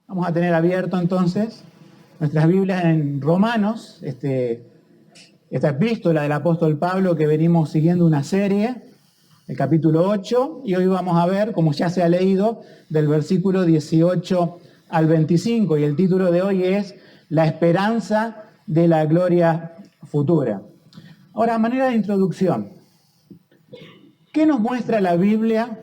Vamos a tener abierto entonces nuestras Biblias en Romanos, esta epístola del apóstol Pablo que venimos siguiendo una serie, el capítulo 8, y hoy vamos a ver, como ya se ha leído, del versículo 18 al 25, y el título de hoy es La esperanza de la gloria futura. Ahora, a manera de introducción, ¿qué nos muestra la Biblia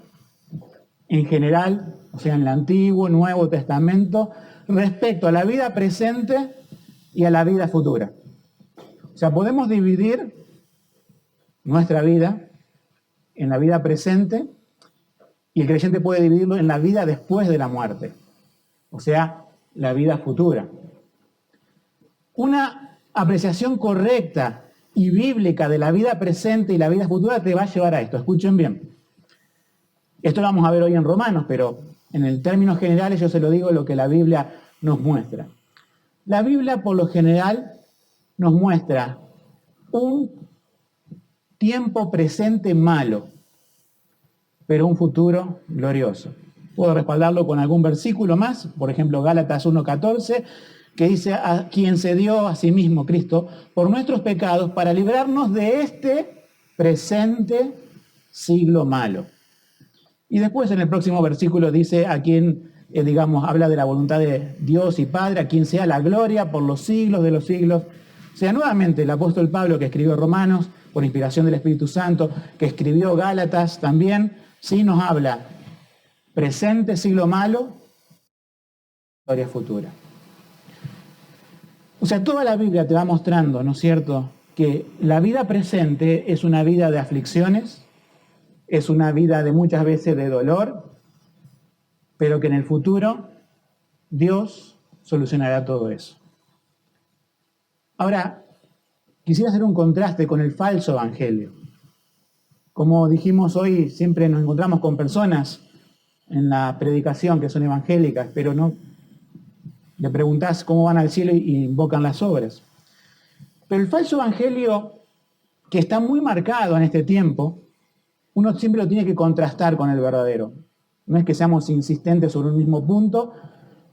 en general, o sea, en el Antiguo, Nuevo Testamento, respecto a la vida presente y a la vida futura? O sea, podemos dividir nuestra vida en la vida presente y el creyente puede dividirlo en la vida después de la muerte, o sea, la vida futura. Una apreciación correcta y bíblica de la vida presente y la vida futura te va a llevar a esto. Escuchen bien. Esto lo vamos a ver hoy en Romanos, pero en términos generales yo se lo digo lo que la Biblia nos muestra. La Biblia por lo general nos muestra un tiempo presente malo, pero un futuro glorioso. Puedo respaldarlo con algún versículo más, por ejemplo Gálatas 1:14, que dice: a quien se dio a sí mismo Cristo por nuestros pecados para librarnos de este presente siglo malo. Y después en el próximo versículo dice a quien, habla de la voluntad de Dios y Padre, a quien sea la gloria por los siglos de los siglos. O sea, nuevamente el apóstol Pablo, que escribió Romanos por inspiración del Espíritu Santo, que escribió Gálatas también, sí nos habla presente, siglo malo, gloria futura. O sea, toda la Biblia te va mostrando, ¿no es cierto?, que la vida presente es una vida de aflicciones, es una vida de muchas veces de dolor, pero que en el futuro Dios solucionará todo eso. Ahora, quisiera hacer un contraste con el falso evangelio. Como dijimos hoy, siempre nos encontramos con personas en la predicación que son evangélicas, pero no le preguntás cómo van al cielo y invocan las obras. Pero el falso evangelio, que está muy marcado en este tiempo, uno siempre lo tiene que contrastar con el verdadero. No es que seamos insistentes sobre un mismo punto,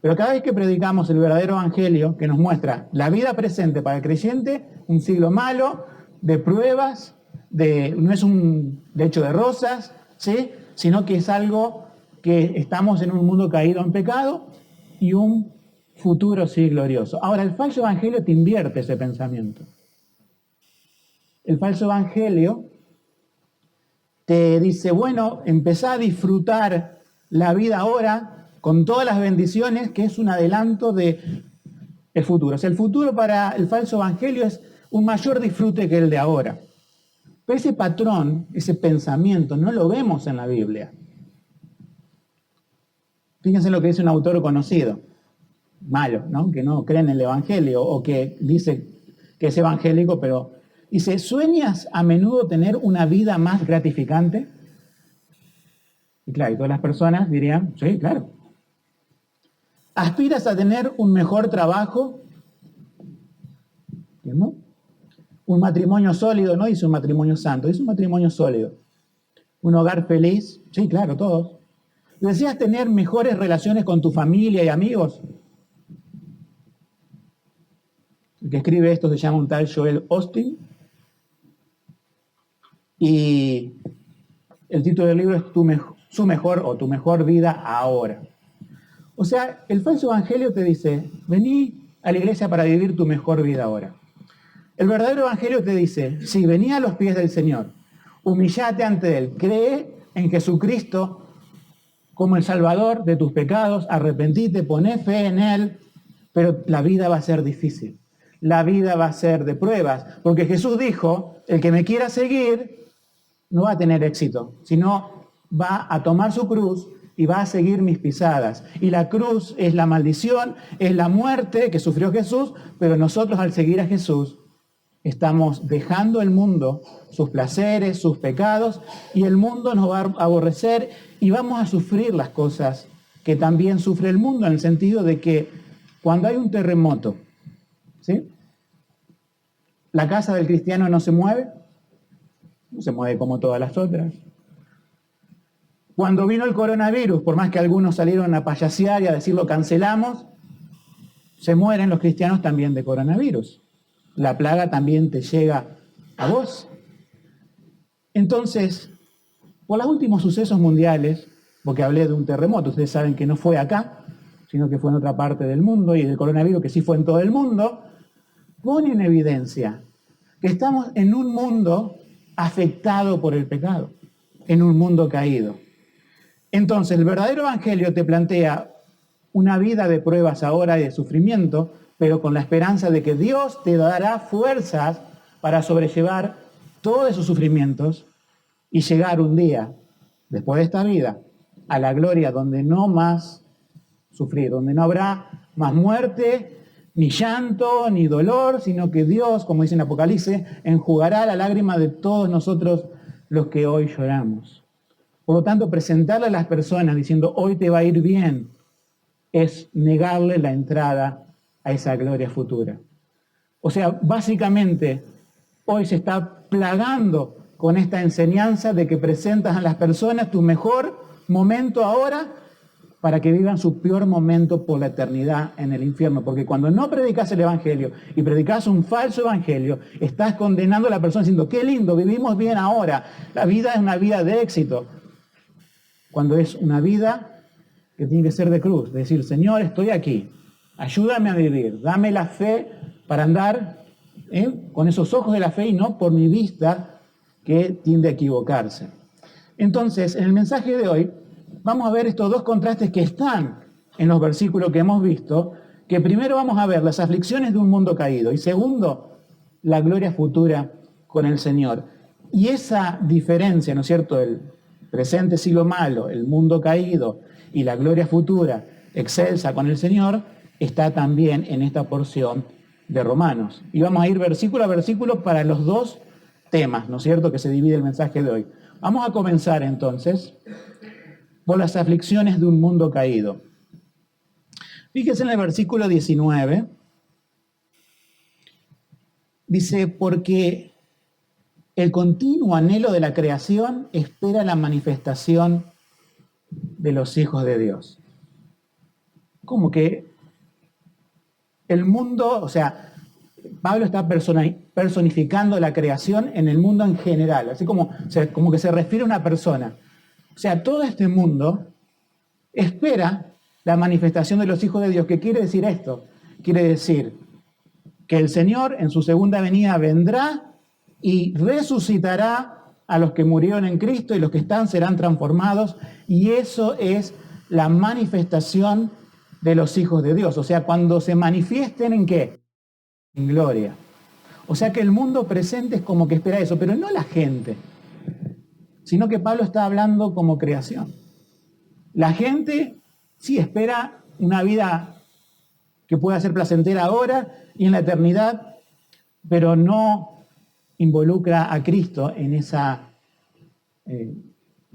pero cada vez que predicamos el verdadero evangelio, que nos muestra la vida presente para el creyente, un siglo malo, de pruebas, no es un lecho de rosas, ¿sí?, sino que es algo que estamos en un mundo caído en pecado y un futuro sí glorioso. Ahora, el falso evangelio te invierte ese pensamiento. El falso evangelio te dice, bueno, empezá a disfrutar la vida ahora con todas las bendiciones, que es un adelanto del futuro. O sea, el futuro para el falso evangelio es un mayor disfrute que el de ahora. Pero ese patrón, ese pensamiento, no lo vemos en la Biblia. Fíjense lo que dice un autor conocido, malo, ¿no?, que no cree en el evangelio o que dice que es evangélico, pero dice: ¿sueñas a menudo tener una vida más gratificante? Y claro, y todas las personas dirían: sí, claro. ¿Aspiras a tener un mejor trabajo? ¿No? Un matrimonio sólido, no dice un matrimonio santo, dice un matrimonio sólido. Un hogar feliz, sí, claro, todos. ¿Deseas tener mejores relaciones con tu familia y amigos? El que escribe esto se llama un tal Joel Osteen. Y el título del libro es Su mejor vida ahora. O sea, el falso evangelio te dice: vení a la iglesia para vivir tu mejor vida ahora. El verdadero evangelio te dice: sí, vení a los pies del Señor, humillate ante Él, cree en Jesucristo como el Salvador de tus pecados, arrepentite, poné fe en Él, pero la vida va a ser difícil. La vida va a ser de pruebas, porque Jesús dijo: el que me quiera seguir no va a tener éxito, sino va a tomar su cruz y va a seguir mis pisadas. Y la cruz es la maldición, es la muerte que sufrió Jesús, pero nosotros al seguir a Jesús estamos dejando el mundo, sus placeres, sus pecados, y el mundo nos va a aborrecer y vamos a sufrir las cosas que también sufre el mundo, en el sentido de que cuando hay un terremoto, ¿sí?, la casa del cristiano no se mueve como todas las otras. Cuando vino el coronavirus, por más que algunos salieron a payasear y a decir lo cancelamos, se mueren los cristianos también de coronavirus. La plaga también te llega a vos. Entonces, por los últimos sucesos mundiales, porque hablé de un terremoto, ustedes saben que no fue acá, sino que fue en otra parte del mundo, y del coronavirus que sí fue en todo el mundo, pone en evidencia que estamos en un mundo afectado por el pecado, en un mundo caído. Entonces, el verdadero evangelio te plantea una vida de pruebas ahora y de sufrimiento, pero con la esperanza de que Dios te dará fuerzas para sobrellevar todos esos sufrimientos y llegar un día, después de esta vida, a la gloria donde no más sufrir, donde no habrá más muerte, ni llanto, ni dolor, sino que Dios, como dice en Apocalipsis, enjugará la lágrima de todos nosotros los que hoy lloramos. Por lo tanto, presentarle a las personas diciendo hoy te va a ir bien, es negarle la entrada a esa gloria futura. O sea, básicamente, hoy se está plagando con esta enseñanza de que presentas a las personas tu mejor momento ahora para que vivan su peor momento por la eternidad en el infierno. Porque cuando no predicas el evangelio y predicas un falso evangelio, estás condenando a la persona diciendo, qué lindo, vivimos bien ahora. La vida es una vida de éxito. Cuando es una vida que tiene que ser de cruz, decir, Señor, estoy aquí, ayúdame a vivir, dame la fe para andar con esos ojos de la fe y no por mi vista que tiende a equivocarse. Entonces, en el mensaje de hoy, vamos a ver estos dos contrastes que están en los versículos que hemos visto, que primero vamos a ver las aflicciones de un mundo caído y segundo, la gloria futura con el Señor. Y esa diferencia, ¿no es cierto?, el presente siglo malo, el mundo caído y la gloria futura excelsa con el Señor, está también en esta porción de Romanos. Y vamos a ir versículo a versículo para los dos temas, ¿no es cierto?, que se divide el mensaje de hoy. Vamos a comenzar entonces por las aflicciones de un mundo caído. Fíjense en el versículo 19, dice, porque el continuo anhelo de la creación espera la manifestación de los hijos de Dios. Como que el mundo, o sea, Pablo está personificando la creación en el mundo en general, así como que se refiere a una persona. O sea, todo este mundo espera la manifestación de los hijos de Dios. ¿Qué quiere decir esto? Quiere decir que el Señor en su segunda venida vendrá y resucitará a los que murieron en Cristo y los que están serán transformados. Y eso es la manifestación de los hijos de Dios. O sea, cuando se manifiesten ¿en qué? En gloria. O sea que el mundo presente es como que espera eso, pero no la gente, sino que Pablo está hablando como creación. La gente sí espera una vida que pueda ser placentera ahora y en la eternidad, pero no involucra a Cristo en esa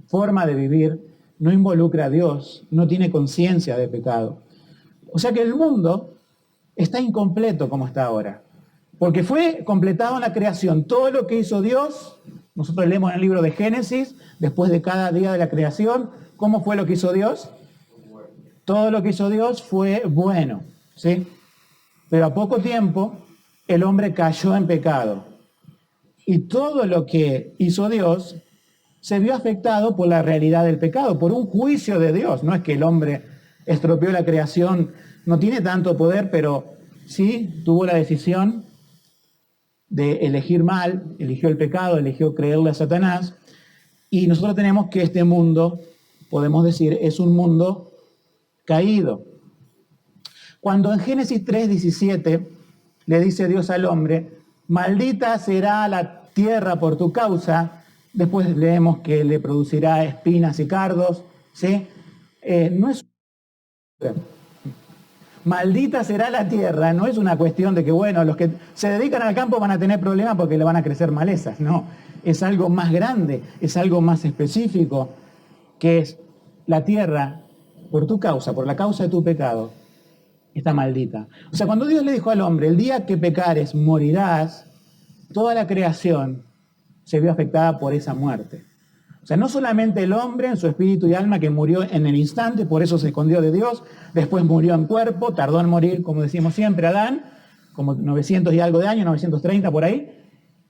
forma de vivir, no involucra a Dios, no tiene conciencia de pecado. O sea que el mundo está incompleto como está ahora, porque fue completado en la creación. Todo lo que hizo Dios, nosotros leemos en el libro de Génesis, después de cada día de la creación, ¿cómo fue lo que hizo Dios? Todo lo que hizo Dios fue bueno, ¿sí? Pero a poco tiempo el hombre cayó en pecado. Y todo lo que hizo Dios se vio afectado por la realidad del pecado, por un juicio de Dios. No es que el hombre estropeó la creación, no tiene tanto poder, pero sí tuvo la decisión de elegir mal, eligió el pecado, eligió creerle a Satanás. Y nosotros tenemos que este mundo, podemos decir, es un mundo caído. Cuando en Génesis 3:17 le dice Dios al hombre, maldita será la tierra por tu causa, después leemos que le producirá espinas y cardos, ¿sí? No es... Maldita será la tierra, no es una cuestión de que, bueno, los que se dedican al campo van a tener problemas porque le van a crecer malezas, no. Es algo más grande, es algo más específico, que es la tierra por tu causa, por la causa de tu pecado, está maldita. O sea, cuando Dios le dijo al hombre, el día que pecares morirás, toda la creación se vio afectada por esa muerte. O O sea, no solamente el hombre en su espíritu y alma que murió en el instante, por eso se escondió de Dios, después murió en cuerpo, tardó en morir, como decimos siempre, Adán, como 900 y algo de años, 930 por ahí,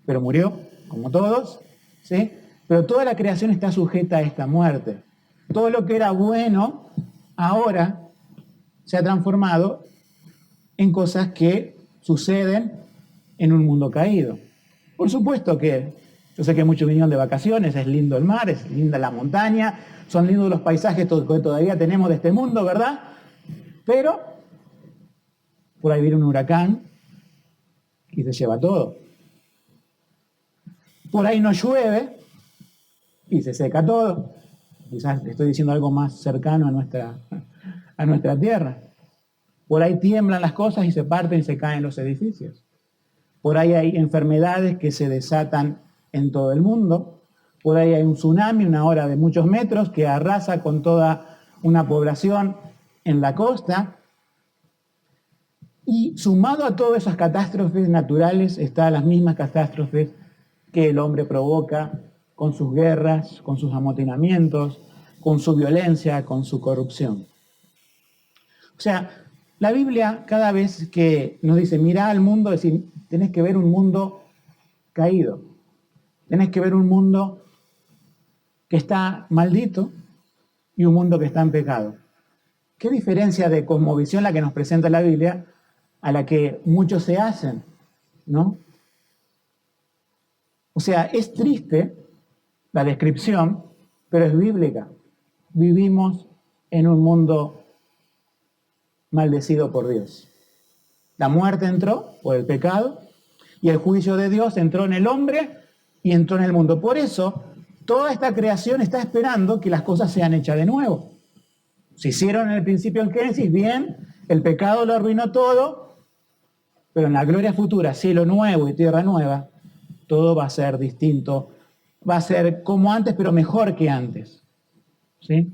pero murió, como todos, ¿sí? Pero toda la creación está sujeta a esta muerte. Todo lo que era bueno, ahora se ha transformado en cosas que suceden en un mundo caído. Por supuesto que yo sé que muchos vinieron de vacaciones, es lindo el mar, es linda la montaña, son lindos los paisajes que todavía tenemos de este mundo, ¿verdad? Pero por ahí viene un huracán y se lleva todo. Por ahí no llueve y se seca todo. Quizás estoy diciendo algo más cercano a nuestra tierra. Por ahí tiemblan las cosas y se parten y se caen los edificios. Por ahí hay enfermedades que se desatan en todo el mundo. Por ahí hay un tsunami, una ola de muchos metros que arrasa con toda una población en la costa. Y sumado a todas esas catástrofes naturales están las mismas catástrofes que el hombre provoca con sus guerras, con sus amotinamientos, con su violencia, con su corrupción. O sea, la Biblia cada vez que nos dice, mirá al mundo, es decir, tenés que ver un mundo caído, tenés que ver un mundo que está maldito y un mundo que está en pecado. ¿Qué diferencia de cosmovisión la que nos presenta la Biblia a la que muchos se hacen, ¿no? O sea, es triste la descripción, pero es bíblica. Vivimos en un mundo maldecido por Dios. La muerte entró por el pecado y el juicio de Dios entró en el hombre y entró en el mundo. Por eso, toda esta creación está esperando que las cosas sean hechas de nuevo. Se hicieron en el principio en Génesis, bien, el pecado lo arruinó todo, pero en la gloria futura, cielo nuevo y tierra nueva, todo va a ser distinto. Va a ser como antes, pero mejor que antes. ¿Sí?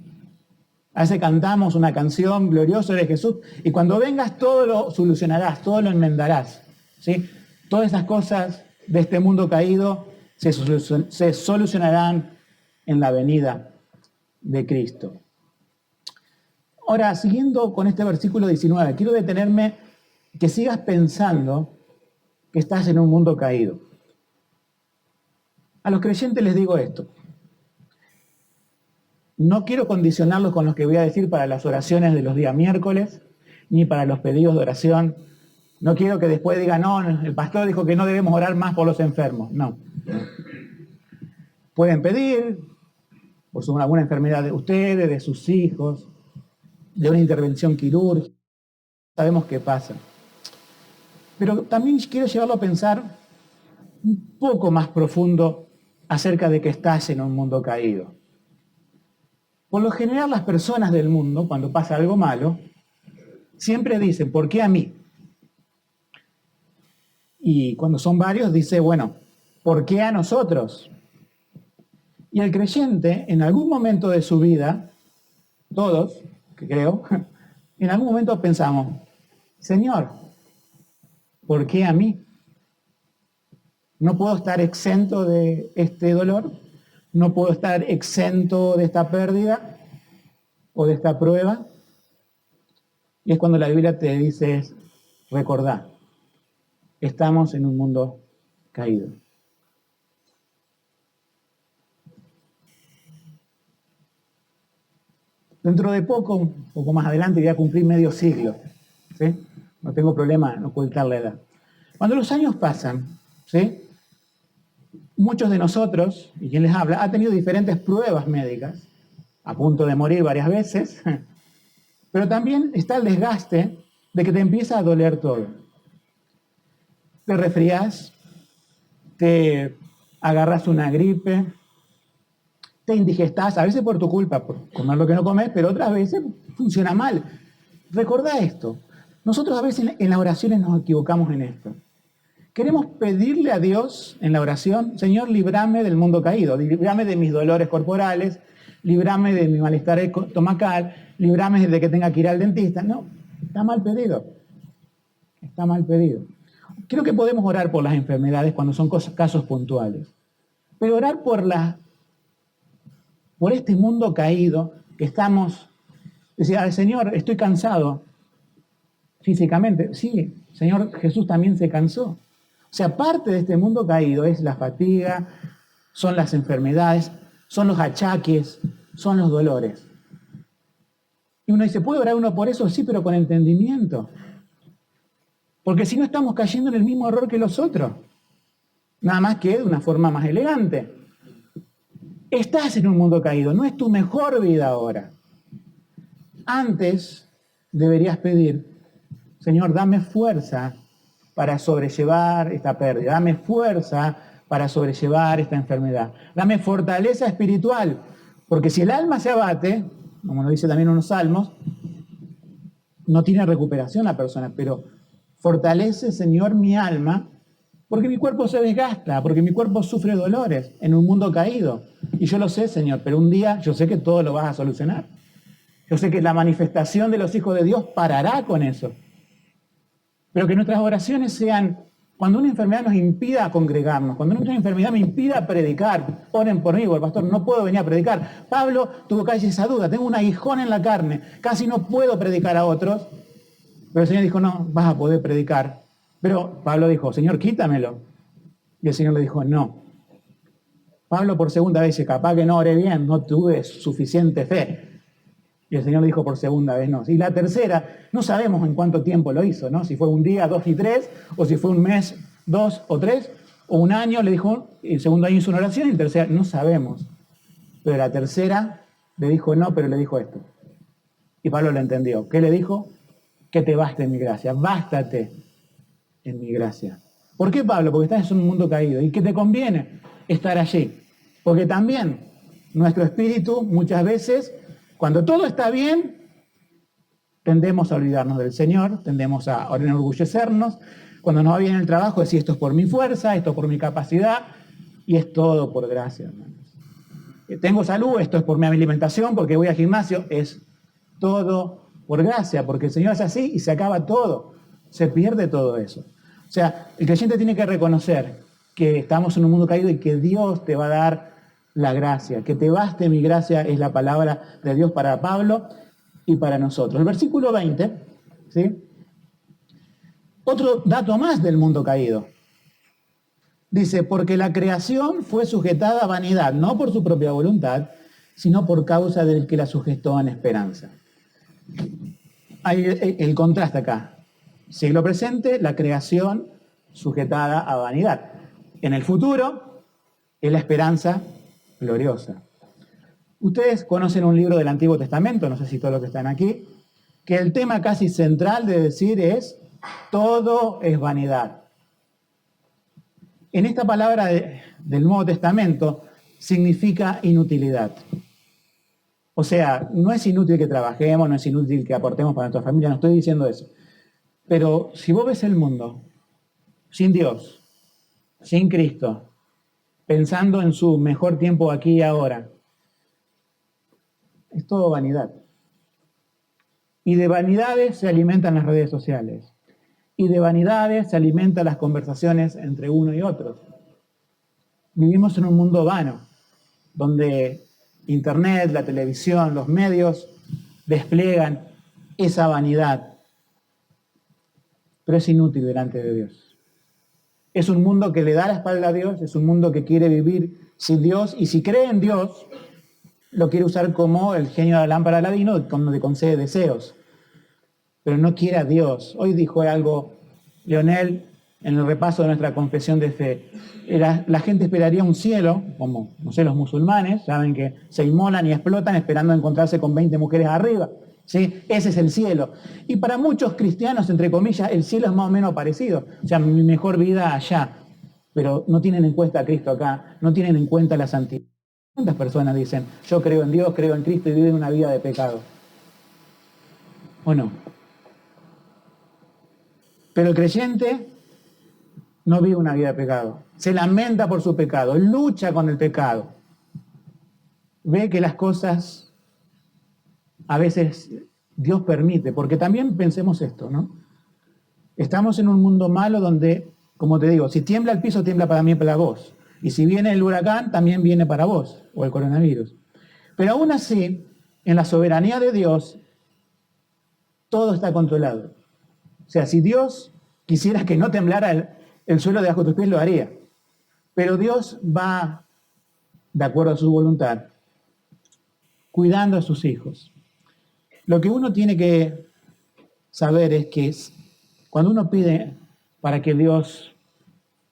A veces cantamos una canción, glorioso eres Jesús, y cuando vengas todo lo solucionarás, todo lo enmendarás. ¿Sí? Todas esas cosas de este mundo caído se solucionarán en la venida de Cristo. Ahora, siguiendo con este versículo 19, quiero detenerme, que sigas pensando que estás en un mundo caído. A los creyentes les digo esto. No quiero condicionarlos con lo que voy a decir para las oraciones de los días miércoles, ni para los pedidos de oración. No quiero que después digan, no, el pastor dijo que no debemos orar más por los enfermos. No. Pueden pedir por alguna enfermedad de ustedes, de sus hijos, de una intervención quirúrgica. Sabemos qué pasa. Pero también quiero llevarlo a pensar un poco más profundo acerca de que estás en un mundo caído. Por lo general, las personas del mundo, cuando pasa algo malo, siempre dicen, ¿por qué a mí? Y cuando son varios, dice, bueno, ¿por qué a nosotros? Y el creyente, en algún momento de su vida, todos, que creo, en algún momento pensamos, Señor, ¿por qué a mí? ¿No puedo estar exento de este dolor? ¿No puedo estar exento de esta pérdida o de esta prueba? Y es cuando la Biblia te dice, recordá, estamos en un mundo caído. Dentro de poco, un poco más adelante, voy a cumplir medio siglo. ¿Sí? No tengo problema en ocultar la edad. Cuando los años pasan, ¿sí? Muchos de nosotros, y quien les habla, ha tenido diferentes pruebas médicas, a punto de morir varias veces, pero también está el desgaste de que te empieza a doler todo. Te resfrías, te agarras una gripe, te indigestás, a veces por tu culpa, por comer lo que no comes, pero otras veces funciona mal. Recordá esto. Nosotros a veces en las oraciones nos equivocamos en esto. Queremos pedirle a Dios en la oración, Señor, líbrame del mundo caído, líbrame de mis dolores corporales, líbrame de mi malestar estomacal, líbrame de que tenga que ir al dentista. No, está mal pedido. Está mal pedido. Creo que podemos orar por las enfermedades cuando son casos puntuales, pero orar por por este mundo caído que estamos. Decía, Señor, estoy cansado físicamente. Sí, Señor Jesús también se cansó. O sea, parte de este mundo caído es la fatiga, son las enfermedades, son los achaques, son los dolores. Y uno dice, ¿puede orar uno por eso? Sí, pero con entendimiento. Porque si no estamos cayendo en el mismo error que los otros. Nada más que de una forma más elegante. Estás en un mundo caído, no es tu mejor vida ahora. Antes deberías pedir, Señor, dame fuerza para sobrellevar esta pérdida, dame fuerza para sobrellevar esta enfermedad, dame fortaleza espiritual, porque si el alma se abate, como lo dice también unos salmos, no tiene recuperación la persona, pero fortalece, Señor, mi alma, porque mi cuerpo se desgasta, porque mi cuerpo sufre dolores en un mundo caído. Y yo lo sé, Señor, pero un día yo sé que todo lo vas a solucionar. Yo sé que la manifestación de los hijos de Dios parará con eso. Pero que nuestras oraciones sean, cuando una enfermedad nos impida congregarnos, cuando una enfermedad me impida predicar, oren por mí, el pastor, no puedo venir a predicar. Pablo tuvo casi esa duda, tengo un aguijón en la carne, casi no puedo predicar a otros. Pero el Señor dijo, no, vas a poder predicar. Pero Pablo dijo, Señor, quítamelo. Y el Señor le dijo, no. Pablo por segunda vez dice, capaz que no oré bien, no tuve suficiente fe. Y el Señor le dijo por segunda vez no. Y la tercera, no sabemos en cuánto tiempo lo hizo, ¿no? Si fue un día, 2 y 3, o si fue un mes, 2 o 3, o un año, le dijo, y el segundo año hizo una oración, y el tercero, no sabemos. Pero la tercera le dijo no, pero le dijo esto. Y Pablo lo entendió. ¿Qué le dijo? Que te baste en mi gracia, bástate en mi gracia. ¿Por qué, Pablo? Porque estás en un mundo caído y que te conviene estar allí. Porque también nuestro espíritu muchas veces, cuando todo está bien, tendemos a olvidarnos del Señor, tendemos a enorgullecernos. Cuando nos va bien el trabajo, decir esto es por mi fuerza, esto es por mi capacidad, y es todo por gracia, hermanos. Tengo salud, esto es por mi alimentación, porque voy al gimnasio, es todo por gracia, porque el Señor es así y se acaba todo, se pierde todo eso. O sea, el creyente tiene que reconocer que estamos en un mundo caído y que Dios te va a dar la gracia, que te baste mi gracia es la palabra de Dios para Pablo y para nosotros. El versículo 20, ¿sí? Otro dato más del mundo caído. Dice, porque la creación fue sujetada a vanidad, no por su propia voluntad, sino por causa del que la sujetó en esperanza. Hay el contraste acá. Siglo presente, la creación sujetada a vanidad. En el futuro, es la esperanza gloriosa. Ustedes conocen un libro del Antiguo Testamento, no sé si todos los que están aquí, que el tema casi central de decir es, todo es vanidad. En esta palabra del Nuevo Testamento significa inutilidad. O sea, no es inútil que trabajemos, no es inútil que aportemos para nuestra familia, no estoy diciendo eso. Pero si vos ves el mundo sin Dios, sin Cristo, pensando en su mejor tiempo aquí y ahora, es todo vanidad. Y de vanidades se alimentan las redes sociales. Y de vanidades se alimentan las conversaciones entre uno y otro. Vivimos en un mundo vano, donde Internet, la televisión, los medios despliegan esa vanidad. Pero es inútil delante de Dios. Es un mundo que le da la espalda a Dios, es un mundo que quiere vivir sin Dios, y si cree en Dios, lo quiere usar como el genio de la lámpara de Aladino, donde concede deseos. Pero no quiere a Dios. Hoy dijo algo Leonel en el repaso de nuestra confesión de fe. La gente esperaría un cielo, como, no sé, los musulmanes, saben que se inmolan y explotan esperando encontrarse con 20 mujeres arriba. ¿Sí? Ese es el cielo. Y para muchos cristianos, entre comillas, el cielo es más o menos parecido. O sea, mi mejor vida allá. Pero no tienen en cuenta a Cristo acá, no tienen en cuenta la santidad. ¿Cuántas personas dicen, yo creo en Dios, creo en Cristo y viven una vida de pecado? ¿O no? Pero el creyente no vive una vida de pecado. Se lamenta por su pecado, lucha con el pecado. Ve que las cosas a veces Dios permite, porque también pensemos esto, ¿no? Estamos en un mundo malo donde, como te digo, si tiembla el piso, tiembla para mí y para vos. Y si viene el huracán, también viene para vos, o el coronavirus. Pero aún así, en la soberanía de Dios, todo está controlado. O sea, si Dios quisiera que no temblara el suelo debajo de tus pies, lo haría. Pero Dios va, de acuerdo a su voluntad, cuidando a sus hijos. Lo que uno tiene que saber es que cuando uno pide para que Dios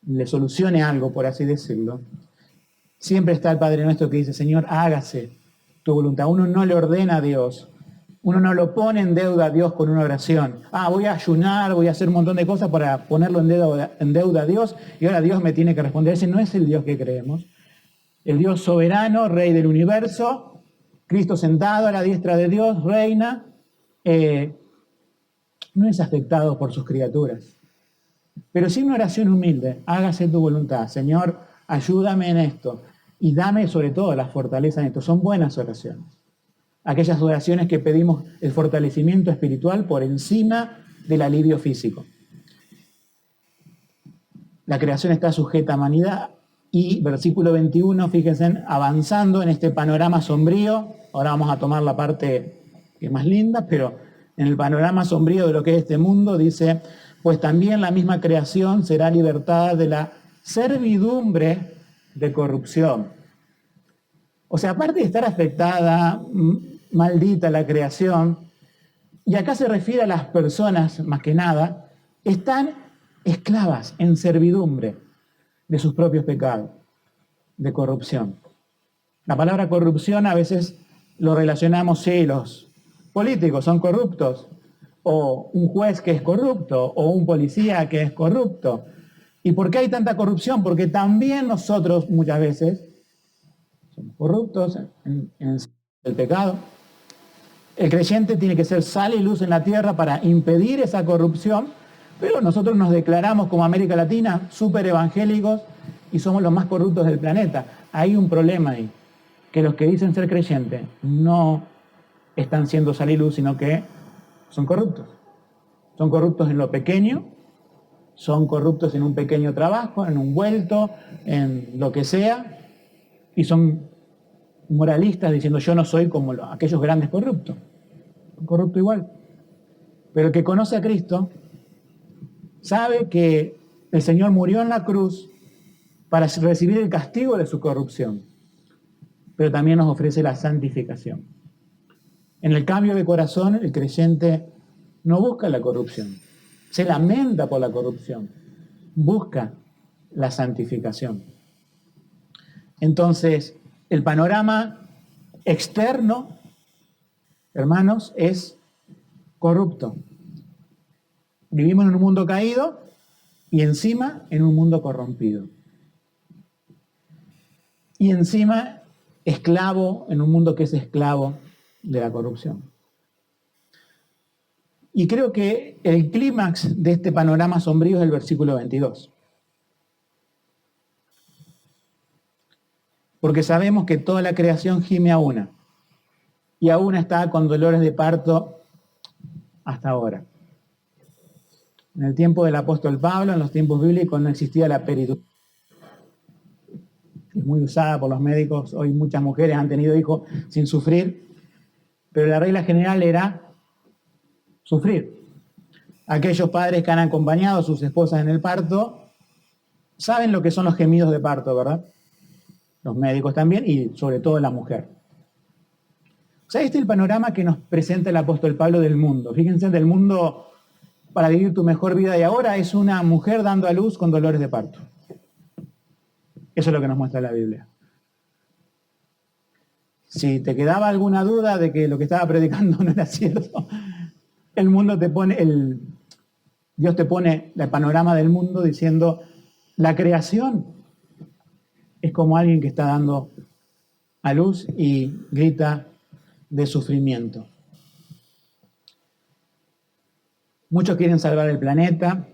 le solucione algo, por así decirlo, siempre está el Padre Nuestro que dice, Señor, hágase tu voluntad. Uno no le ordena a Dios, uno no lo pone en deuda a Dios con una oración. Voy a ayunar, voy a hacer un montón de cosas para ponerlo en deuda a Dios y ahora Dios me tiene que responder. Ese no es el Dios que creemos. El Dios soberano, Rey del universo, Cristo sentado a la diestra de Dios, reina, no es afectado por sus criaturas. Pero sí una oración humilde, hágase tu voluntad. Señor, ayúdame en esto y dame sobre todo la fortaleza en esto. Son buenas oraciones. Aquellas oraciones que pedimos el fortalecimiento espiritual por encima del alivio físico. La creación está sujeta a vanidad y versículo 21, fíjense, avanzando en este panorama sombrío. Ahora vamos a tomar la parte que es más linda, pero en el panorama sombrío de lo que es este mundo dice, pues también la misma creación será libertada de la servidumbre de corrupción. O sea, aparte de estar afectada, maldita la creación, y acá se refiere a las personas, más que nada, están esclavas en servidumbre de sus propios pecados, de corrupción. La palabra corrupción a veces lo relacionamos, sí, los políticos son corruptos, o un juez que es corrupto, o un policía que es corrupto. ¿Y por qué hay tanta corrupción? Porque también nosotros muchas veces somos corruptos en el pecado. El creyente tiene que ser sal y luz en la tierra para impedir esa corrupción, pero nosotros nos declaramos como América Latina súper evangélicos y somos los más corruptos del planeta. Hay un problema ahí, que los que dicen ser creyentes no están siendo sal y luz, sino que son corruptos. Son corruptos en lo pequeño, son corruptos en un pequeño trabajo, en un vuelto, en lo que sea, y son moralistas diciendo yo no soy como aquellos grandes corruptos. Corrupto igual. Pero el que conoce a Cristo sabe que el Señor murió en la cruz para recibir el castigo de su corrupción, pero también nos ofrece la santificación. En el cambio de corazón, el creyente no busca la corrupción, se lamenta por la corrupción, busca la santificación. Entonces, el panorama externo, hermanos, es corrupto. Vivimos en un mundo caído y encima en un mundo corrompido. Y encima esclavo en un mundo que es esclavo de la corrupción. Y creo que el clímax de este panorama sombrío es el versículo 22. Porque sabemos que toda la creación gime a una, y aún está con dolores de parto hasta ahora. En el tiempo del apóstol Pablo, en los tiempos bíblicos, no existía la periturbación. Es muy usada por los médicos. Hoy muchas mujeres han tenido hijos sin sufrir, pero la regla general era sufrir. Aquellos padres que han acompañado a sus esposas en el parto saben lo que son los gemidos de parto, ¿verdad? Los médicos también y sobre todo la mujer. O sea, este es el panorama que nos presenta el apóstol Pablo del mundo. Fíjense, del mundo para vivir tu mejor vida de ahora es una mujer dando a luz con dolores de parto. Eso es lo que nos muestra la Biblia. Si te quedaba alguna duda de que lo que estaba predicando no era cierto, el mundo te pone, Dios te pone el panorama del mundo diciendo, la creación es como alguien que está dando a luz y grita de sufrimiento. Muchos quieren salvar el planeta,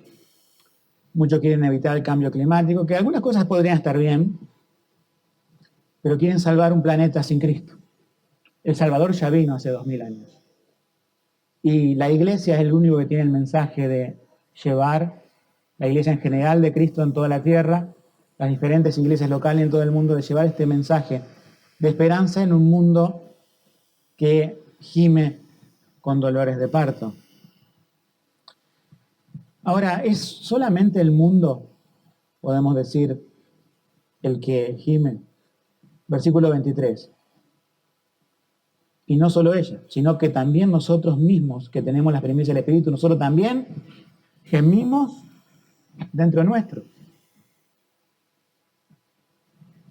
muchos quieren evitar el cambio climático, que algunas cosas podrían estar bien, pero quieren salvar un planeta sin Cristo. El Salvador ya vino hace 2000 años. Y la iglesia es el único que tiene el mensaje de llevar, la iglesia en general de Cristo en toda la tierra, las diferentes iglesias locales en todo el mundo, de llevar este mensaje de esperanza en un mundo que gime con dolores de parto. Ahora, ¿es solamente el mundo, podemos decir, el que gime? Versículo 23. Y no solo ella, sino que también nosotros mismos, que tenemos las primicias del Espíritu, nosotros también gemimos dentro nuestro.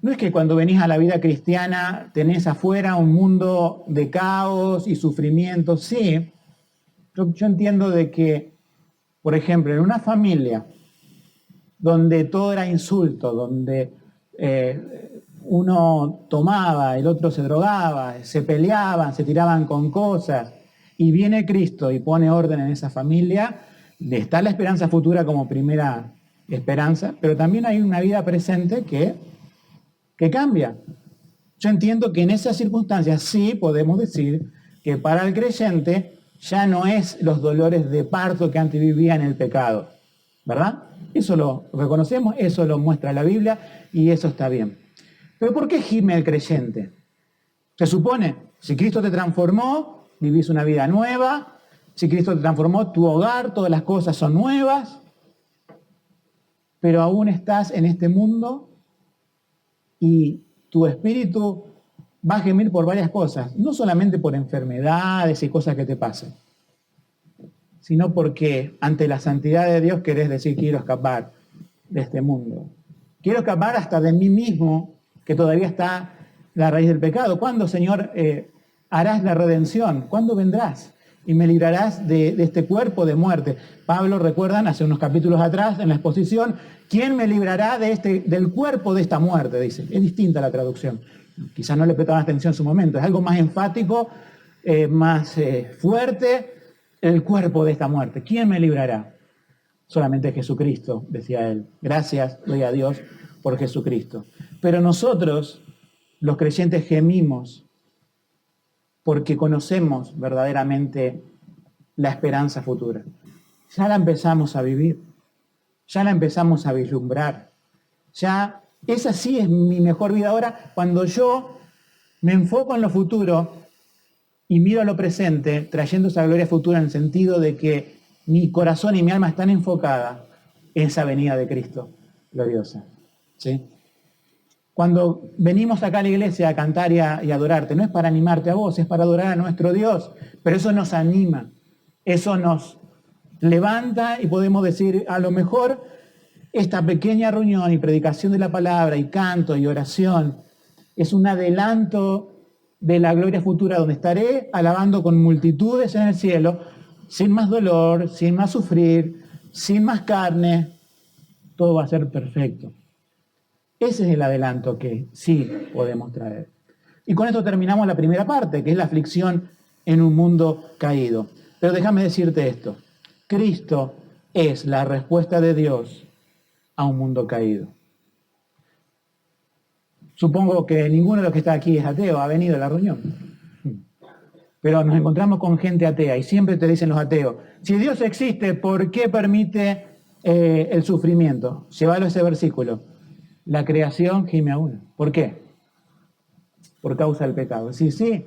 No es que cuando venís a la vida cristiana tenés afuera un mundo de caos y sufrimiento. Sí, yo entiendo de que, por ejemplo, en una familia donde todo era insulto, donde uno tomaba, el otro se drogaba, se peleaban, se tiraban con cosas, y viene Cristo y pone orden en esa familia, está la esperanza futura como primera esperanza, pero también hay una vida presente que cambia. Yo entiendo que en esas circunstancias sí podemos decir que para el creyente ya no es los dolores de parto que antes vivía en el pecado, ¿verdad? Eso lo reconocemos, eso lo muestra la Biblia y eso está bien. Pero ¿por qué gime el creyente? Se supone, si Cristo te transformó, vivís una vida nueva, si Cristo te transformó tu hogar, todas las cosas son nuevas, pero aún estás en este mundo y tu espíritu va a gemir por varias cosas, no solamente por enfermedades y cosas que te pasen, sino porque ante la santidad de Dios querés decir, quiero escapar de este mundo. Quiero escapar hasta de mí mismo, que todavía está la raíz del pecado. ¿Cuándo, Señor, harás la redención? ¿Cuándo vendrás? Y me librarás de este cuerpo de muerte. Pablo, recuerdan, hace unos capítulos atrás, en la exposición, ¿quién me librará del cuerpo de esta muerte? Dice. Es distinta la traducción. Quizás no le prestaban atención en su momento. Es algo más enfático, más fuerte, el cuerpo de esta muerte. ¿Quién me librará? Solamente Jesucristo, decía él. Gracias, doy a Dios por Jesucristo. Pero nosotros, los creyentes, gemimos porque conocemos verdaderamente la esperanza futura. Ya la empezamos a vivir, ya la empezamos a vislumbrar. Ya, esa sí es mi mejor vida ahora, cuando yo me enfoco en lo futuro y miro a lo presente, trayendo esa gloria futura en el sentido de que mi corazón y mi alma están enfocadas en esa venida de Cristo gloriosa. ¿Sí? Cuando venimos acá a la iglesia a cantar y a adorarte, no es para animarte a vos, es para adorar a nuestro Dios, pero eso nos anima, eso nos levanta y podemos decir, a lo mejor esta pequeña reunión y predicación de la palabra y canto y oración es un adelanto de la gloria futura donde estaré alabando con multitudes en el cielo, sin más dolor, sin más sufrir, sin más carne, todo va a ser perfecto. Ese es el adelanto que sí podemos traer. Y con esto terminamos la primera parte, que es la aflicción en un mundo caído. Pero déjame decirte esto, Cristo es la respuesta de Dios a un mundo caído. Supongo que ninguno de los que está aquí es ateo, ha venido a la reunión. Pero nos encontramos con gente atea y siempre te dicen los ateos, si Dios existe, ¿por qué permite el sufrimiento? Llévalo a ese versículo. La creación gime a uno. ¿Por qué? Por causa del pecado. Sí,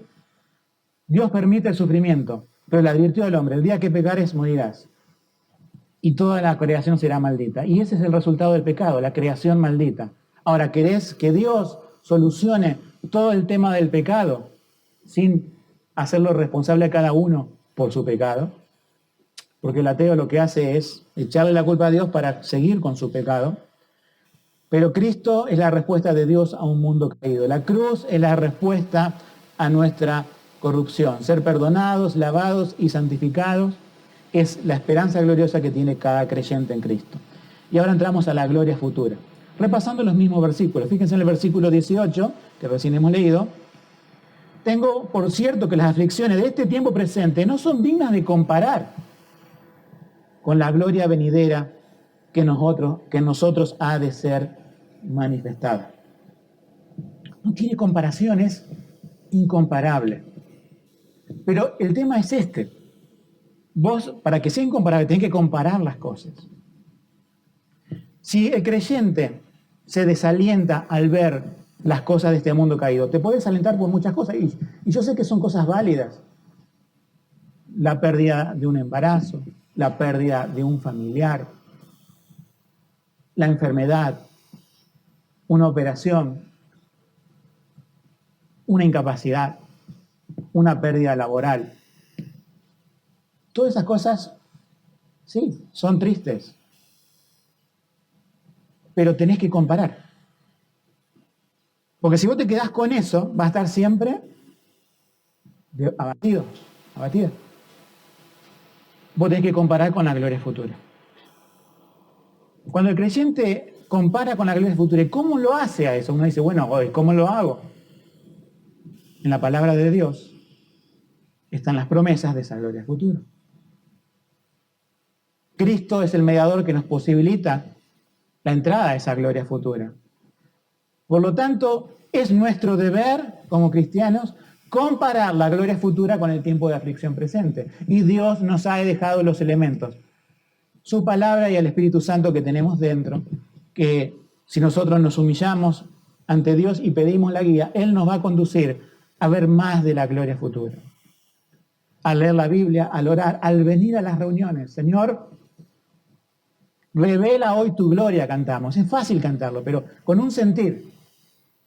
Dios permite el sufrimiento, pero le advirtió al hombre, el día que pecares morirás. Y toda la creación será maldita. Y ese es el resultado del pecado, la creación maldita. Ahora, ¿querés que Dios solucione todo el tema del pecado sin hacerlo responsable a cada uno por su pecado? Porque el ateo lo que hace es echarle la culpa a Dios para seguir con su pecado. Pero Cristo es la respuesta de Dios a un mundo caído. La cruz es la respuesta a nuestra corrupción. Ser perdonados, lavados y santificados es la esperanza gloriosa que tiene cada creyente en Cristo. Y ahora entramos a la gloria futura. Repasando los mismos versículos. Fíjense en el versículo 18, que recién hemos leído. Tengo por cierto que las aflicciones de este tiempo presente no son dignas de comparar con la gloria venidera que en nosotros ha de ser manifestada. No tiene comparación, es incomparable. Pero el tema es este. Vos, para que sea incomparable, tenés que comparar las cosas. Si el creyente se desalienta al ver las cosas de este mundo caído. Te puedes alentar por muchas cosas y yo sé que son cosas válidas. La pérdida de un embarazo, la pérdida de un familiar, la enfermedad, una operación, una incapacidad, una pérdida laboral. Todas esas cosas, sí, son tristes, pero tenés que comparar. Porque si vos te quedás con eso, vas a estar siempre abatido, abatida. Vos tenés que comparar con la gloria futura. Cuando el creyente compara con la gloria futura, ¿y cómo lo hace a eso? Uno dice, bueno, ¿cómo lo hago? En la palabra de Dios están las promesas de esa gloria futura. Cristo es el mediador que nos posibilita la entrada a esa gloria futura. Por lo tanto, es nuestro deber como cristianos comparar la gloria futura con el tiempo de aflicción presente. Y Dios nos ha dejado los elementos, su palabra y el Espíritu Santo que tenemos dentro, que si nosotros nos humillamos ante Dios y pedimos la guía, Él nos va a conducir a ver más de la gloria futura. Al leer la Biblia, al orar, al venir a las reuniones. Señor, revela hoy tu gloria, cantamos. Es fácil cantarlo, pero con un sentir.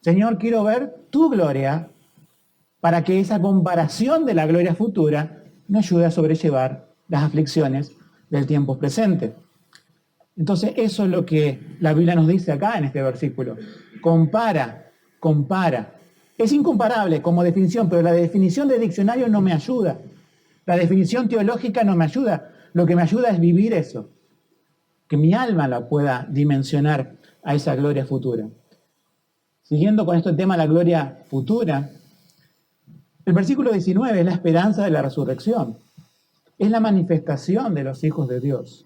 Señor, quiero ver tu gloria para que esa comparación de la gloria futura me ayude a sobrellevar las aflicciones del tiempo presente. Entonces, eso es lo que la Biblia nos dice acá en este versículo. Compara. Es incomparable como definición, pero la definición de diccionario no me ayuda. La definición teológica no me ayuda. Lo que me ayuda es vivir eso. Que mi alma la pueda dimensionar a esa gloria futura. Siguiendo con este tema, la gloria futura, el versículo 19 es la esperanza de la resurrección. Es la manifestación de los hijos de Dios.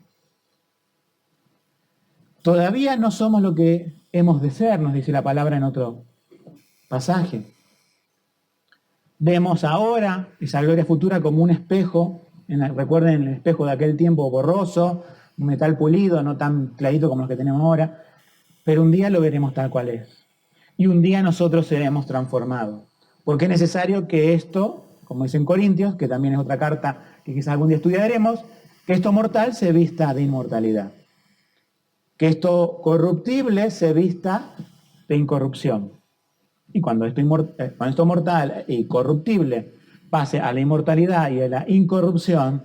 Todavía no somos lo que hemos de ser, nos dice la palabra en otro pasaje. Vemos ahora esa gloria futura como un espejo, recuerden el espejo de aquel tiempo borroso, un metal pulido, no tan clarito como los que tenemos ahora, pero un día lo veremos tal cual es. Y un día nosotros seremos transformados. Porque es necesario que esto, como dice en Corintios, que también es otra carta que quizás algún día estudiaremos, que esto mortal se vista de inmortalidad. Que esto corruptible se vista de incorrupción. Y cuando esto mortal y corruptible pase a la inmortalidad y a la incorrupción,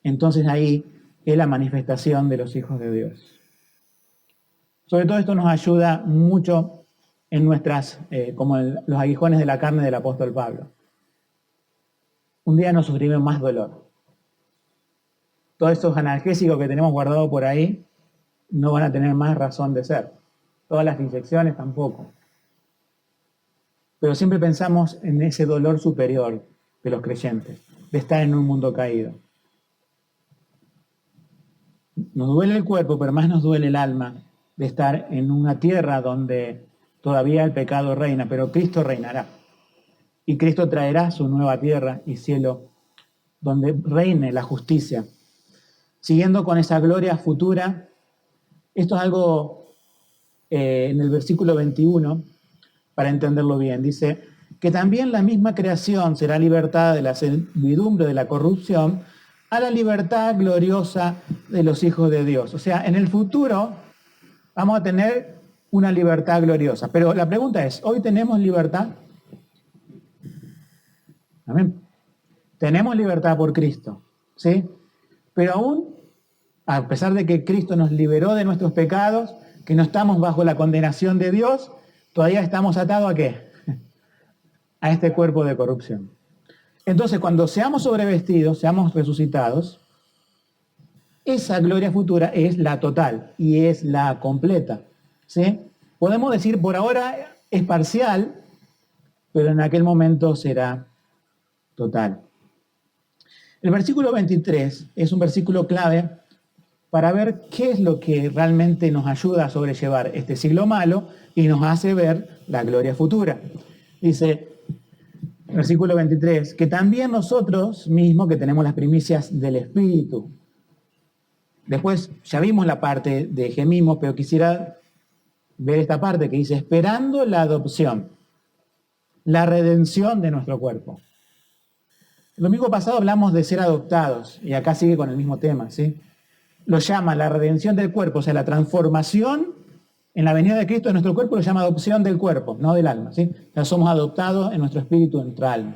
entonces ahí es la manifestación de los hijos de Dios. Sobre todo esto nos ayuda mucho en nuestras, como los aguijones de la carne del apóstol Pablo. Un día no sufriremos más dolor. Todos esos analgésicos que tenemos guardados por ahí no van a tener más razón de ser. Todas las inyecciones tampoco. Pero siempre pensamos en ese dolor superior de los creyentes, de estar en un mundo caído. Nos duele el cuerpo, pero más nos duele el alma de estar en una tierra donde todavía el pecado reina, pero Cristo reinará. Y Cristo traerá su nueva tierra y cielo donde reine la justicia. Siguiendo con esa gloria futura, esto es algo en el versículo 21, para entenderlo bien. Dice que también la misma creación será libertada de la servidumbre de la corrupción a la libertad gloriosa de los hijos de Dios. O sea, en el futuro vamos a tener una libertad gloriosa. Pero la pregunta es, ¿hoy tenemos libertad? Amén. Tenemos libertad por Cristo, ¿sí? Pero aún, a pesar de que Cristo nos liberó de nuestros pecados, que no estamos bajo la condenación de Dios, todavía estamos atados ¿a qué? A este cuerpo de corrupción. Entonces, cuando seamos sobrevestidos, seamos resucitados, esa gloria futura es la total y es la completa, ¿sí? Podemos decir, por ahora es parcial, pero en aquel momento será total. El versículo 23 es un versículo clave para ver qué es lo que realmente nos ayuda a sobrellevar este siglo malo y nos hace ver la gloria futura. Dice, versículo 23, que también nosotros mismos que tenemos las primicias del Espíritu. Después ya vimos la parte de gemimos, pero quisiera ver esta parte que dice, esperando la adopción, la redención de nuestro cuerpo. El domingo pasado hablamos de ser adoptados, y acá sigue con el mismo tema, ¿sí? Lo llama la redención del cuerpo, o sea, la transformación en la venida de Cristo de nuestro cuerpo, lo llama adopción del cuerpo, no del alma, ¿sí? O sea, somos adoptados en nuestro espíritu, en nuestra alma.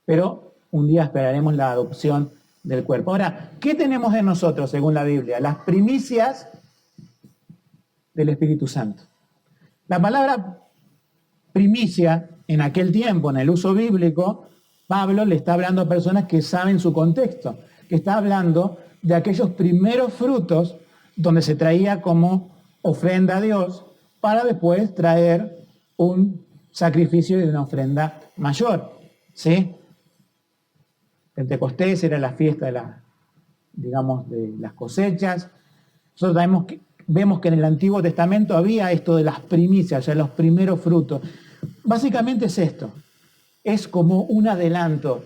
Pero un día esperaremos la adopción del cuerpo. Ahora, ¿qué tenemos en nosotros, según la Biblia? Las primicias del Espíritu Santo. La palabra primicia, en aquel tiempo, en el uso bíblico, Pablo le está hablando a personas que saben su contexto, que está hablando de aquellos primeros frutos donde se traía como ofrenda a Dios para después traer un sacrificio y una ofrenda mayor, ¿sí? Pentecostés era la fiesta de las cosechas. Nosotros vemos que en el Antiguo Testamento había esto de las primicias, o sea, los primeros frutos. Básicamente es esto, es como un adelanto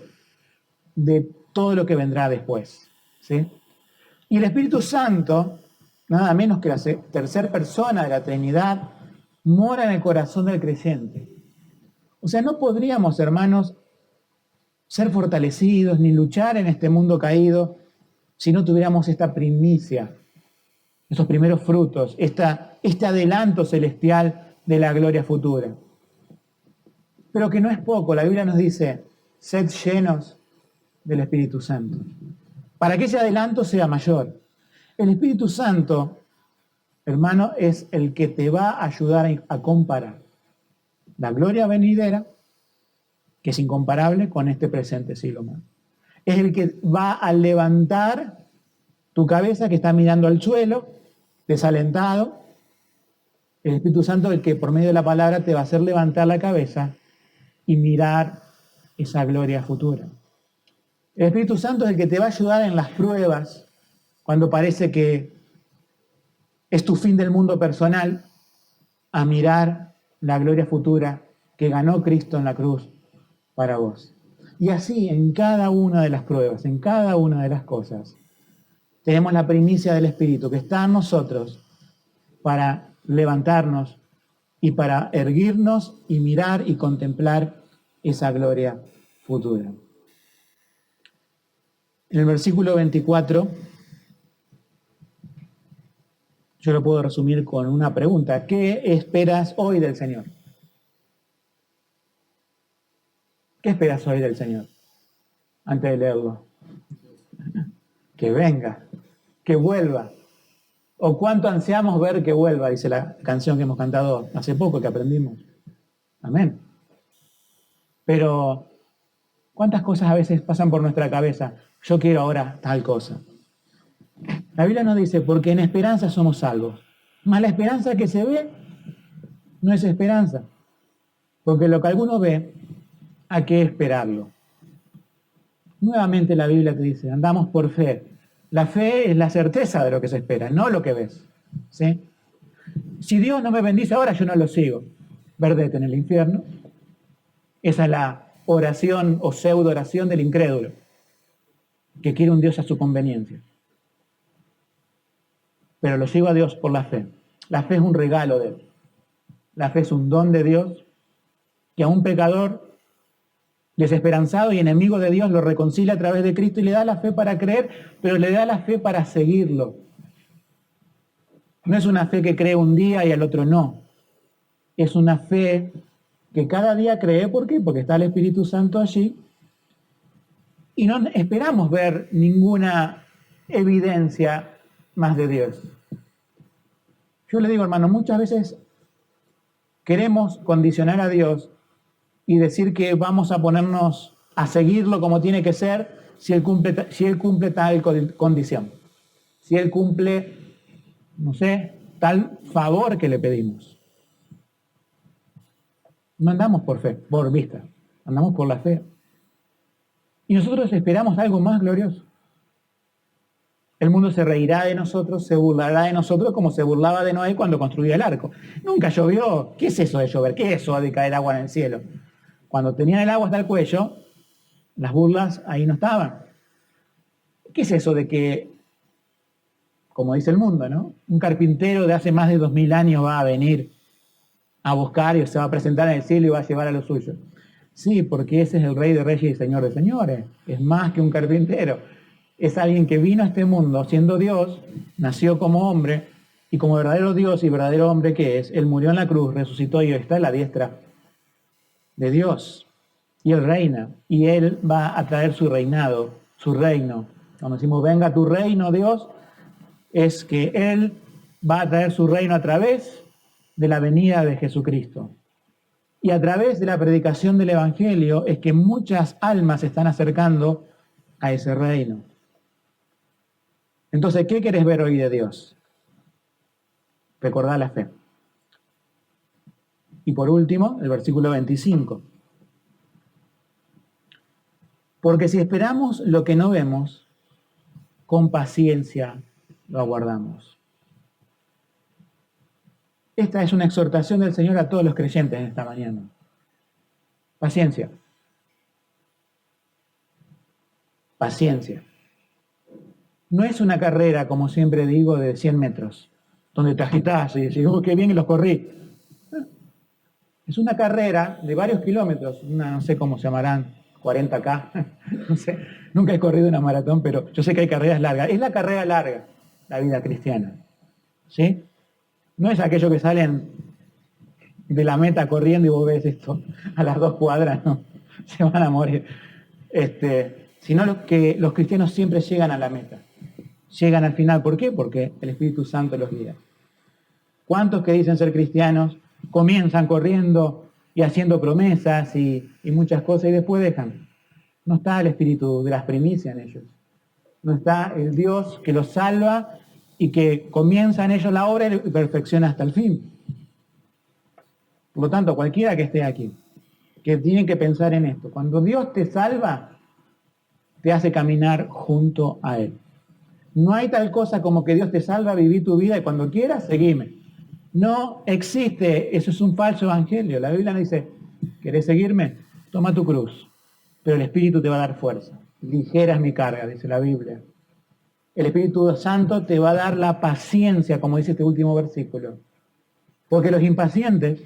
de todo lo que vendrá después, ¿sí? Y el Espíritu Santo, nada menos que la tercera persona de la Trinidad, mora en el corazón del creyente. O sea, no podríamos, hermanos, ser fortalecidos ni luchar en este mundo caído si no tuviéramos esta primicia, estos primeros frutos, este adelanto celestial de la gloria futura. Pero que no es poco, la Biblia nos dice, sed llenos del Espíritu Santo, para que ese adelanto sea mayor. El Espíritu Santo, hermano, es el que te va a ayudar a comparar la gloria venidera, que es incomparable con este presente siglo humano. Es el que va a levantar tu cabeza que está mirando al suelo, desalentado. El Espíritu Santo es el que por medio de la palabra te va a hacer levantar la cabeza y mirar esa gloria futura. El Espíritu Santo es el que te va a ayudar en las pruebas, cuando parece que es tu fin del mundo personal, a mirar la gloria futura que ganó Cristo en la cruz para vos. Y así en cada una de las pruebas, en cada una de las cosas, tenemos la primicia del Espíritu que está en nosotros para levantarnos y para erguirnos y mirar y contemplar esa gloria futura. En el versículo 24, yo lo puedo resumir con una pregunta. ¿Qué esperas hoy del Señor? ¿Qué esperas hoy del Señor? Antes de leerlo. Que venga, que vuelva. O cuánto ansiamos ver que vuelva, dice la canción que hemos cantado hace poco, que aprendimos. Amén. Pero, ¿cuántas cosas a veces pasan por nuestra cabeza? Yo quiero ahora tal cosa. La Biblia nos dice, porque en esperanza somos salvos. Mas la esperanza que se ve no es esperanza. Porque lo que alguno ve, ¿a qué esperarlo? Nuevamente la Biblia te dice, andamos por fe. La fe es la certeza de lo que se espera, no lo que ves. ¿Sí? Si Dios no me bendice ahora, yo no lo sigo. Verdete en el infierno. Esa es la oración o pseudo oración del incrédulo, que quiere un Dios a su conveniencia. Pero lo sigo a Dios por la fe. La fe es un regalo de Él. La fe es un don de Dios que a un pecador desesperanzado y enemigo de Dios lo reconcilia a través de Cristo y le da la fe para creer, pero le da la fe para seguirlo. No es una fe que cree un día y al otro no. Es una fe que cada día cree. ¿Por qué? Porque está el Espíritu Santo allí y no esperamos ver ninguna evidencia más de Dios. Yo le digo, hermano, muchas veces queremos condicionar a Dios y decir que vamos a ponernos a seguirlo como tiene que ser si Él cumple tal condición. Si Él cumple, no sé, tal favor que le pedimos. No andamos por fe, por vista, andamos por la fe. Y nosotros esperamos algo más glorioso. El mundo se reirá de nosotros, se burlará de nosotros como se burlaba de Noé cuando construía el arco. Nunca llovió. ¿Qué es eso de llover? ¿Qué es eso de caer agua en el cielo? Cuando tenían el agua hasta el cuello, las burlas ahí no estaban. ¿Qué es eso de que como dice el mundo, ¿no? Un carpintero de hace más de 2000 años va a venir a buscar y se va a presentar en el cielo y va a llevar a los suyos. Sí, porque ese es el Rey de Reyes y Señor de Señores. Es más que un carpintero. Es alguien que vino a este mundo siendo Dios, nació como hombre, y como verdadero Dios y verdadero hombre que es, Él murió en la cruz, resucitó y está a la diestra de Dios. Y Él reina. Y Él va a traer su reinado, su reino. Cuando decimos, venga tu reino, Dios, es que Él va a traer su reino a través de la venida de Jesucristo. Y a través de la predicación del Evangelio es que muchas almas se están acercando a ese reino. Entonces, ¿qué querés ver hoy de Dios? Recordá la fe. Y por último, el versículo 25. Porque si esperamos lo que no vemos, con paciencia lo aguardamos. Esta es una exhortación del Señor a todos los creyentes en esta mañana. Paciencia. Paciencia. No es una carrera, como siempre digo, de 100 metros, donde te agitás y decís, oh, qué bien que los corrí. Es una carrera de varios kilómetros, no sé cómo se llamarán, 40K, no sé, nunca he corrido una maratón, pero yo sé que hay carreras largas. Es la carrera larga, la vida cristiana, ¿sí? No es aquello que salen de la meta corriendo y vos ves esto a las 2 cuadras, no, se van a morir. Sino que los cristianos siempre llegan a la meta, llegan al final. ¿Por qué? Porque el Espíritu Santo los guía. ¿Cuántos que dicen ser cristianos comienzan corriendo y haciendo promesas y muchas cosas y después dejan? No está el espíritu de las primicias en ellos. No está el Dios que los salva y que comienza en ellos la obra y perfecciona hasta el fin. Por lo tanto, cualquiera que esté aquí, que tiene que pensar en esto, cuando Dios te salva, te hace caminar junto a Él. No hay tal cosa como que Dios te salva, viví tu vida y cuando quieras, seguime. No existe, eso es un falso evangelio. La Biblia nos dice, ¿querés seguirme? Toma tu cruz, pero el Espíritu te va a dar fuerza. Ligera es mi carga, dice la Biblia. El Espíritu Santo te va a dar la paciencia, como dice este último versículo. Porque los impacientes,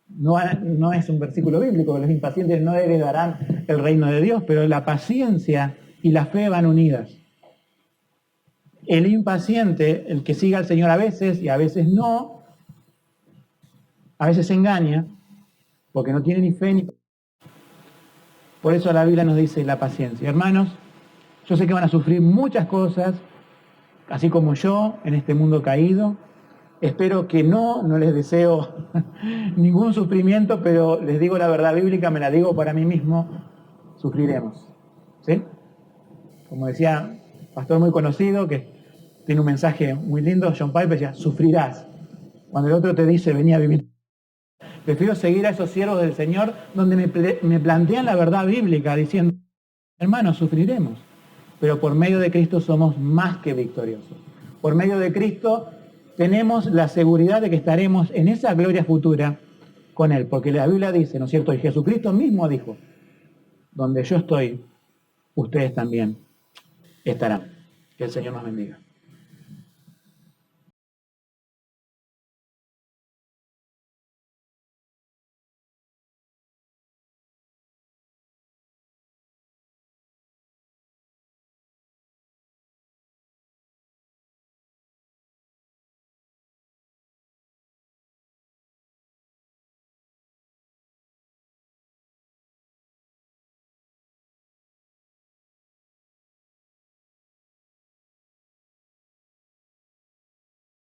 no es un versículo bíblico, los impacientes no heredarán el reino de Dios, pero la paciencia y la fe van unidas. El impaciente, el que sigue al Señor a veces y a veces no, a veces se engaña, porque no tiene ni fe ni... Por eso la Biblia nos dice la paciencia. Hermanos, yo sé que van a sufrir muchas cosas, así como yo, en este mundo caído. Espero que no les deseo ningún sufrimiento, pero les digo la verdad bíblica, me la digo para mí mismo, sufriremos. ¿Sí? Como decía un pastor muy conocido, que tiene un mensaje muy lindo, John Piper, decía, sufrirás. Cuando el otro te dice, vení a vivir. Prefiero seguir a esos siervos del Señor donde me plantean la verdad bíblica, diciendo, hermanos, sufriremos, pero por medio de Cristo somos más que victoriosos. Por medio de Cristo tenemos la seguridad de que estaremos en esa gloria futura con Él, porque la Biblia dice, ¿no es cierto? Y Jesucristo mismo dijo, donde yo estoy, ustedes también estarán. Que el Señor nos bendiga.